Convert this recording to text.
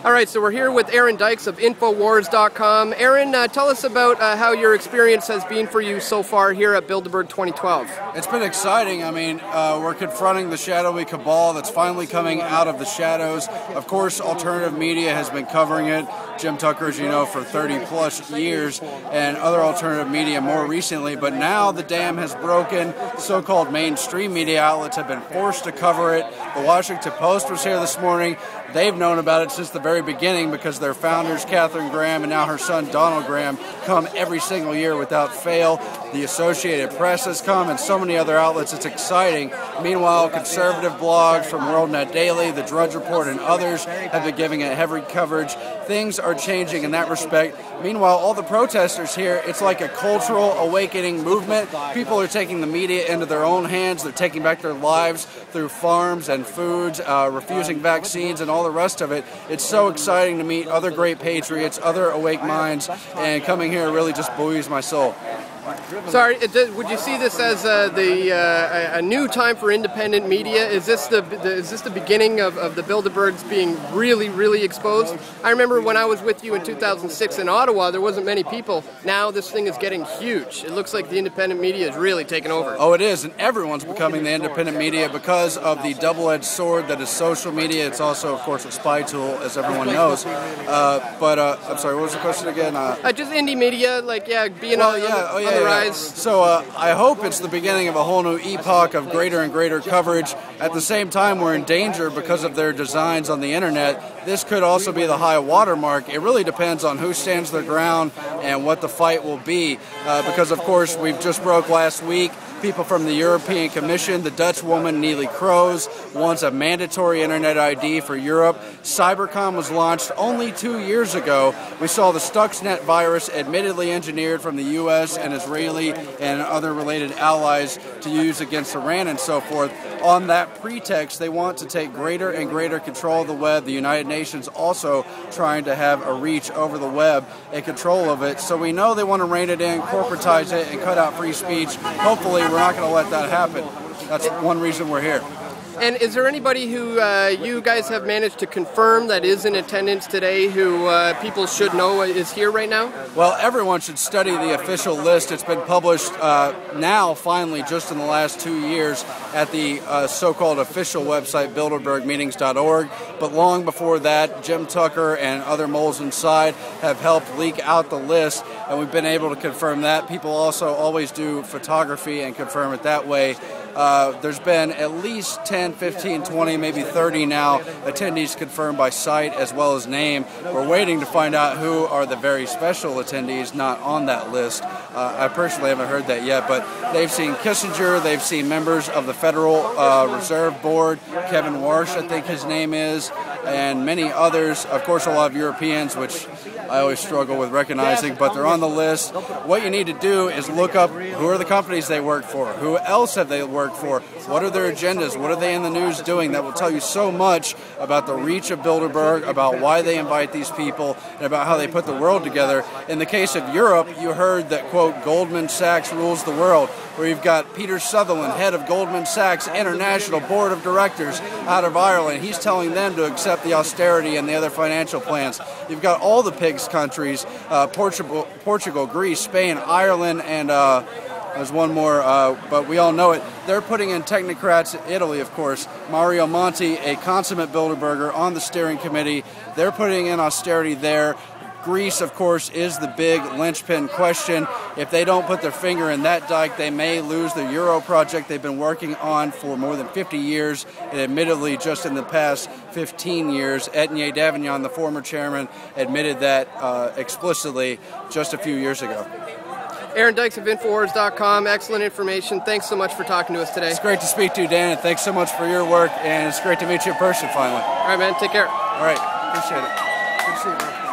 All right, so we're here with Aaron Dykes of Infowars.com. Aaron, tell us about how your experience has been for you so far here at Bilderberg 2012. It's been exciting. I mean, we're confronting the shadowy cabal that's finally coming out of the shadows. Of course, alternative media has been covering it. Jim Tucker, as you know, for 30-plus years, and other alternative media more recently. But now the dam has broken. So-called mainstream media outlets have been forced to cover it. The Washington Post was here this morning. They've known about it since the very beginning because their founders, Katharine Graham, and now her son, Donald Graham, come every single year without fail. The Associated Press has come and so many other outlets. It's exciting. Meanwhile, conservative blogs from WorldNet Daily, The Drudge Report, and others have been giving it heavy coverage. Things are changing in that respect. Meanwhile, all the protesters here, it's like a cultural awakening movement. People are taking the media into their own hands. They're taking back their lives through farms and foods, refusing vaccines and all the rest of it. It's so exciting to meet other great patriots, other awake minds, and coming here really just buoys my soul. Sorry, would you see this as a new time for independent media? Is this the beginning of the Bilderbergs being really exposed? I remember when I was with you in 2006 in Ottawa, there wasn't many people. Now this thing is getting huge. It looks like the independent media is really taking over. Oh, it is, and everyone's becoming the independent media because of the double-edged sword that is social media. It's also, of course, a spy tool, as everyone knows. I'm sorry, what was the question again? Just indie media, like, being on the rise. So I hope it's the beginning of a whole new epoch of greater and greater coverage. At the same time, we're in danger because of their designs on the internet. This could also be the high watermark. It really depends on who stands their ground and what the fight will be. Because, of course, we've just broke last week. People from the European Commission, the Dutch woman Neelie Kroes wants a mandatory internet ID for Europe. Cybercom was launched only 2 years ago. We saw the Stuxnet virus admittedly engineered from the U.S. and Israeli and other related allies to use against Iran and so forth. On that pretext, they want to take greater and greater control of the web. The United Nations also trying to have a reach over the web and control of it. So we know they want to rein it in, corporatize it, and cut out free speech. Hopefully, we're not going to let that happen. That's one reason we're here. And is there anybody who you guys have managed to confirm that is in attendance today who people should know is here right now? Well, everyone should study the official list. It's been published now, finally, just in the last 2 years at the so-called official website, bilderbergmeetings.org. But long before that, Jim Tucker and other moles inside have helped leak out the list, and we've been able to confirm that. People also always do photography and confirm it that way. There's been at least 10, 15, 20, maybe 30 now attendees confirmed by sight as well as name. We're waiting to find out who are the very special attendees not on that list. I personally haven't heard that yet, but they've seen Kissinger, they've seen members of the Federal Reserve Board, Kevin Warsh, I think his name is, and many others. Of course, a lot of Europeans, which I always struggle with recognizing, but they're on the list. What you need to do is look up who are the companies they work for, who else have they worked for, what are their agendas, what are they in the news doing. That will tell you so much about the reach of Bilderberg, about why they invite these people, and about how they put the world together. In the case of Europe, you heard that, quote, Goldman Sachs rules the world, where you've got Peter Sutherland, head of Goldman Sachs International Board of Directors out of Ireland. He's telling them to accept the austerity and the other financial plans. You've got all the PIGS countries, Portugal, Greece, Spain, Ireland, and there's one more, but we all know it. They're putting in technocrats. Italy, of course. Mario Monti, a consummate Bilderberger, on the steering committee. They're putting in austerity there. Greece, of course, is the big linchpin question. If they don't put their finger in that dike, they may lose the Euro project they've been working on for more than 50 years. And admittedly, just in the past 15 years, Etnier Davignon, the former chairman, admitted that explicitly just a few years ago. Aaron Dykes of Infowars.com. Excellent information. Thanks so much for talking to us today. It's great to speak to you, Dan, and thanks so much for your work, and it's great to meet you in person finally. All right, man. Take care. All right. Appreciate it. Good to see you, man.